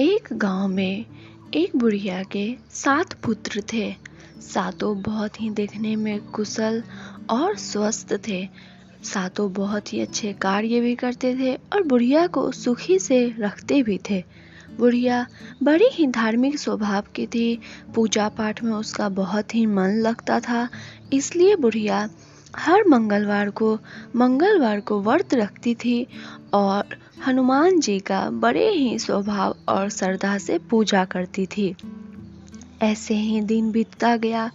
एक गांव में एक बुढ़िया के 7 पुत्र थे। सातों बहुत ही देखने में कुशल और स्वस्थ थे। सातों बहुत ही अच्छे कार्य भी करते थे और बुढ़िया को सुखी से रखते भी थे। बुढ़िया बड़ी ही धार्मिक स्वभाव की थी। पूजा पाठ में उसका बहुत ही मन लगता था। इसलिए बुढ़िया हर मंगलवार को व्रत रखती थी और हनुमान जी का बड़े ही स्वभाव और श्रद्धा से पूजा करती थी। ऐसे ही दिन बीतता गया।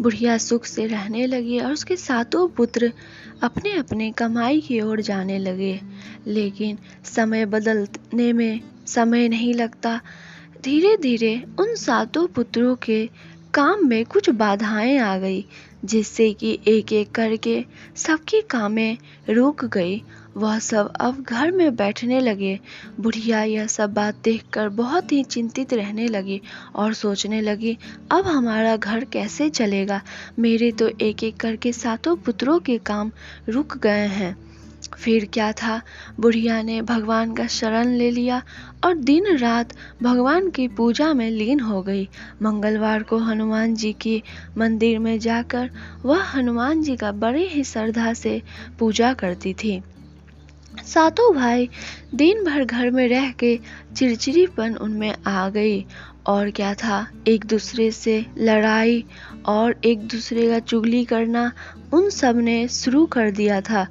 बुढ़िया सुख से रहने लगी और उसके 7 पुत्र अपने अपने कमाई की ओर जाने लगे। लेकिन समय बदलने में समय नहीं लगता। धीरे धीरे उन 7 पुत्रों के काम में कुछ बाधाएं आ गई, जिससे कि एक एक करके सबकी कामें रुक गई। वह सब अब घर में बैठने लगे। बुढ़िया यह सब बात देखकर बहुत ही चिंतित रहने लगी और सोचने लगी, अब हमारा घर कैसे चलेगा। मेरे तो एक एक करके 7 पुत्रों के काम रुक गए हैं। फिर क्या था, बुढ़िया ने भगवान का शरण ले लिया और दिन रात भगवान की पूजा में लीन हो गई। मंगलवार को हनुमान जी की मंदिर में जाकर वह हनुमान जी का बड़े ही श्रद्धा से पूजा करती थी। 7 भाई दिन भर घर में रह के चिड़चिड़ीपन उनमें आ गई। और क्या था, एक दूसरे से लड़ाई और एक दूसरे का चुगली करना उन सब ने शुरू कर दिया था।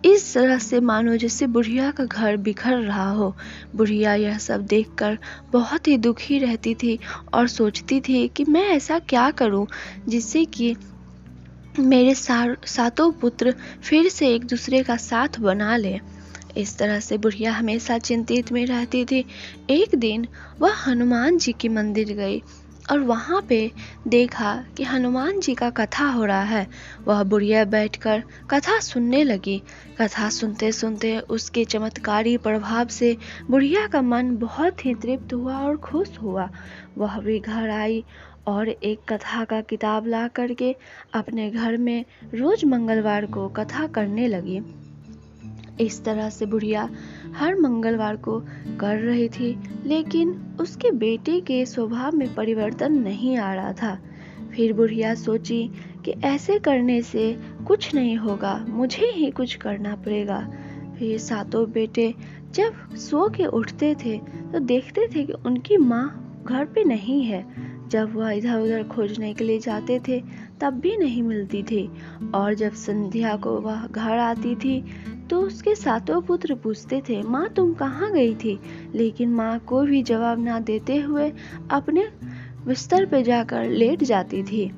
इस तरह से मानो जैसे बुढ़िया का घर बिखर रहा हो। बुढ़िया यह सब देखकर बहुत ही दुखी रहती थी और सोचती थी कि मैं ऐसा क्या करूं जिससे कि मेरे 7 पुत्र फिर से एक दूसरे का साथ बना ले। इस तरह से बुढ़िया हमेशा चिंतित में रहती थी। एक दिन वह हनुमान जी की मंदिर गई और वहाँ पे देखा कि हनुमान जी का कथा हो रहा है। वह बुढ़िया बैठकर कथा सुनने लगी। कथा सुनते सुनते उसके चमत्कारी प्रभाव से बुढ़िया का मन बहुत ही तृप्त हुआ और खुश हुआ। वह भी घर आई और एक कथा का किताब ला करके अपने घर में रोज मंगलवार को कथा करने लगी। इस तरह से बुढ़िया हर मंगलवार को कर रही थी, लेकिन उसके बेटे के स्वभाव में परिवर्तन नहीं आ रहा था। फिर बुढ़िया सोची कि ऐसे करने से कुछ नहीं होगा, मुझे ही कुछ करना पड़ेगा। फिर 7 बेटे जब सो के उठते थे तो देखते थे कि उनकी माँ घर पे नहीं है। जब वह इधर उधर खोजने के लिए जाते थे तब भी नहीं मिलती थी। और जब संध्या को वह घर आती थी तो उसके 7 पुत्र पूछते थे, माँ तुम कहाँ गई थी। लेकिन माँ कोई भी जवाब ना देते हुए अपने बिस्तर पे जाकर लेट जाती थी।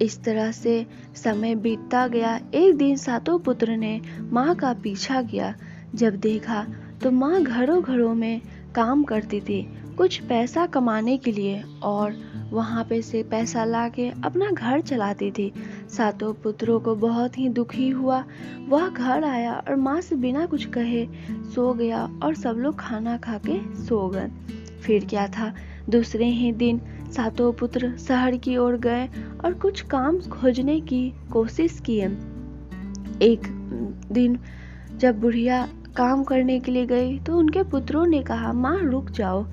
इस तरह से समय बीतता गया। एक दिन 7 पुत्र ने माँ का पीछा किया। जब देखा तो माँ घरों घरों में काम करती थी कुछ पैसा कमाने के लिए और वहाँ पे से पैसा लाके अपना घर चलाती थी। 7 पुत्रों को बहुत ही दुखी हुआ। वह घर आया और माँ से बिना कुछ कहे सो गया और सब लोग खाना खा के सो गए। फिर क्या था, दूसरे ही दिन 7 पुत्र शहर की ओर गए और कुछ काम खोजने की कोशिश किए। एक दिन जब बुढ़िया काम करने के लिए गई तो उनके पुत्रों ने कहा, माँ रुक जाओ,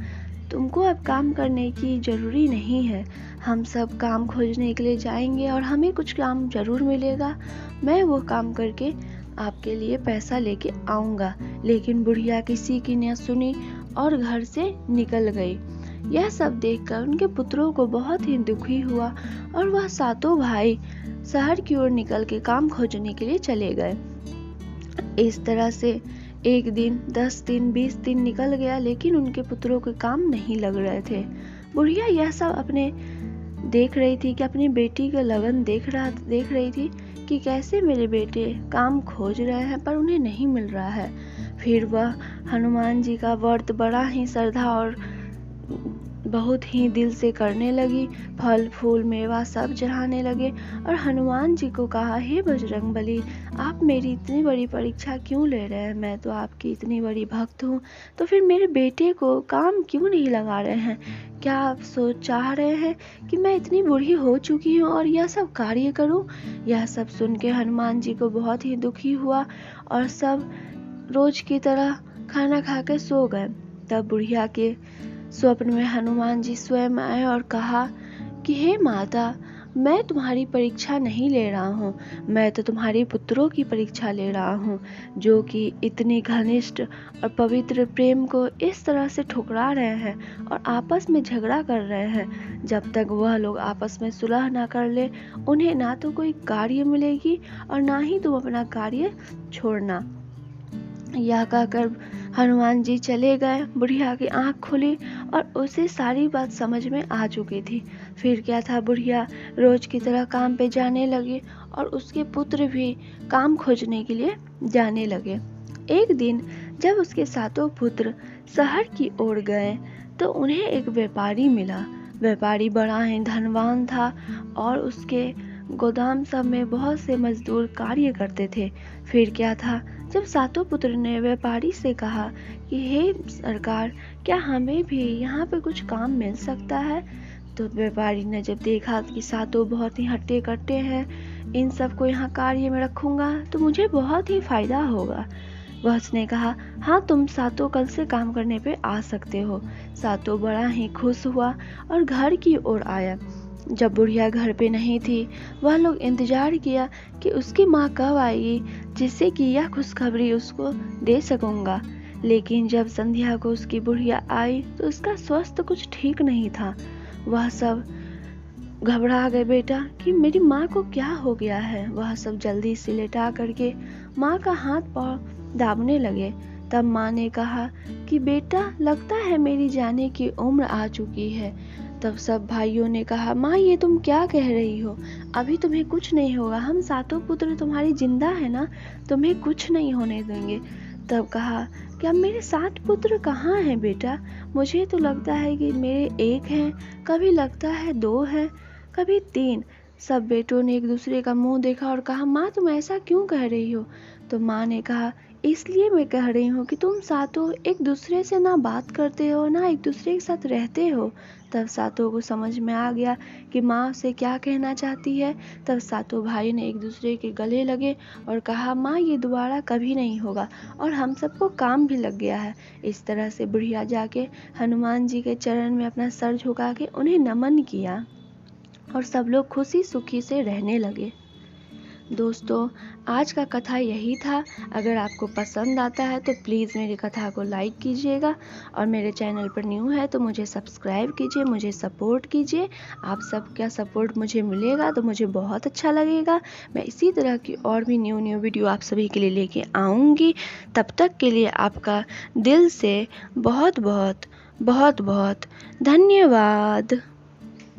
तुमको अब काम करने की जरूरी नहीं है। हम सब काम खोजने के लिए जाएंगे और हमें कुछ काम जरूर मिलेगा। मैं वो काम करके आपके लिए पैसा लेके आऊँगा। लेकिन बुढ़िया किसी की न सुनी और घर से निकल गई। यह सब देखकर उनके पुत्रों को बहुत ही दुखी हुआ और वह 7 भाई शहर की ओर निकल के काम खोजने के लिए चले गए। इस तरह से 1 दिन, 10 दिन, 20 दिन निकल गया, लेकिन उनके पुत्रों के काम नहीं लग रहे थे। बुढ़िया यह सब अपने देख रही थी कि अपनी बेटी का लगन देख रही थी कि कैसे मेरे बेटे काम खोज रहे हैं पर उन्हें नहीं मिल रहा है। फिर वह हनुमान जी का व्रत बड़ा ही श्रद्धा और बहुत ही दिल से करने लगी। फल फूल मेवा सब चढ़ाने लगे और हनुमान जी को कहा, हे बजरंगबली, आप मेरी इतनी बड़ी परीक्षा क्यों ले रहे हैं। मैं तो आपकी इतनी बड़ी भक्त हूँ, तो फिर मेरे बेटे को काम क्यों नहीं लगा रहे हैं। क्या आप चाह रहे हैं कि मैं इतनी बूढ़ी हो चुकी हूँ और यह सब कार्य करूँ। यह सब सुन के हनुमान जी को बहुत ही दुखी हुआ और सब रोज की तरह खाना खा के सो गए। तब बुढ़िया के स्वप्न में हनुमान जी स्वयं आए और कहा कि हे माता, मैं तुम्हारी परीक्षा नहीं ले रहा हूँ, मैं तो तुम्हारे पुत्रों की परीक्षा ले रहा हूँ, जो कि इतनी घनिष्ठ और पवित्र प्रेम को इस तरह से ठुकरा रहे हैं और आपस में झगड़ा कर रहे हैं। जब तक वह लोग आपस में सुलह ना कर ले, उन्हें ना तो कोई कार्य मिलेगी और ना ही तुम अपना कार्य छोड़ना। यह कहकर हनुमान जी चले गए। बुढ़िया की आंख खुली और उसे सारी बात समझ में आ चुकी थी। फिर क्या था, बुढ़िया रोज की तरह काम पे जाने लगी और उसके पुत्र भी काम खोजने के लिए जाने लगे। एक दिन जब उसके सातों पुत्र शहर की ओर गए तो उन्हें एक व्यापारी मिला। व्यापारी बड़ा ही धनवान था और उसके गोदाम सब में बहुत से मजदूर कार्य करते थे। फिर क्या था, जब सातों पुत्र ने व्यापारी से कहा कि हे सरकार, क्या हमें भी यहाँ पे कुछ काम मिल सकता है, तो व्यापारी ने जब देखा कि सातों बहुत ही हट्टे कट्टे हैं, इन सबको यहाँ कार्य में रखूंगा तो मुझे बहुत ही फायदा होगा। वह उसने कहा, हाँ, तुम सातों कल से काम करने पे आ सकते हो। सातों बड़ा ही खुश हुआ और घर की ओर आया। जब बुढ़िया घर पे नहीं थी, वह लोग इंतजार किया कि उसकी माँ कब आएगी, जिससे कि यह खुशखबरी उसको दे सकूंगा। लेकिन जब संध्या को उसकी बुढ़िया आई तो उसका स्वास्थ्य कुछ ठीक नहीं था। वह सब घबरा गए बेटा कि मेरी माँ को क्या हो गया है। वह सब जल्दी से लेटा करके माँ का हाथ पाँव दाबने लगे। तब माँ ने कहा कि बेटा, लगता है मेरी जाने की उम्र आ चुकी है। तब सब भाइयों ने कहा, माँ ये तुम क्या कह रही हो, अभी तुम्हें कुछ नहीं होगा, हम सातों पुत्र तुम्हारी जिंदा है ना, तुम्हें कुछ नहीं होने देंगे। तब कहा, क्या मेरे 7 पुत्र कहाँ हैं बेटा, मुझे तो लगता है कि मेरे 1 हैं, कभी लगता है 2 हैं, कभी 3। सब बेटों ने एक दूसरे का मुंह देखा और कहा, माँ तुम ऐसा क्यों कह रही हो। तो माँ ने कहा, इसलिए मैं कह रही हूँ कि तुम सातों एक दूसरे से ना बात करते हो, ना एक दूसरे के साथ रहते हो। तब सातों को समझ में आ गया कि माँ से क्या कहना चाहती है। तब सातों भाई ने एक दूसरे के गले लगे और कहा, माँ ये दोबारा कभी नहीं होगा और हम सबको काम भी लग गया है। इस तरह से बुढ़िया जाके हनुमान जी के चरण में अपना सर झुका के उन्हें नमन किया और सब लोग खुशी सुखी से रहने लगे। दोस्तों, आज का कथा यही था। अगर आपको पसंद आता है तो प्लीज़ मेरी कथा को लाइक कीजिएगा और मेरे चैनल पर न्यू है तो मुझे सब्सक्राइब कीजिए, मुझे सपोर्ट कीजिए। आप सबका सपोर्ट मुझे मिलेगा तो मुझे बहुत अच्छा लगेगा। मैं इसी तरह की और भी न्यू वीडियो आप सभी के लिए लेके आऊँगी। तब तक के लिए आपका दिल से बहुत बहुत धन्यवाद।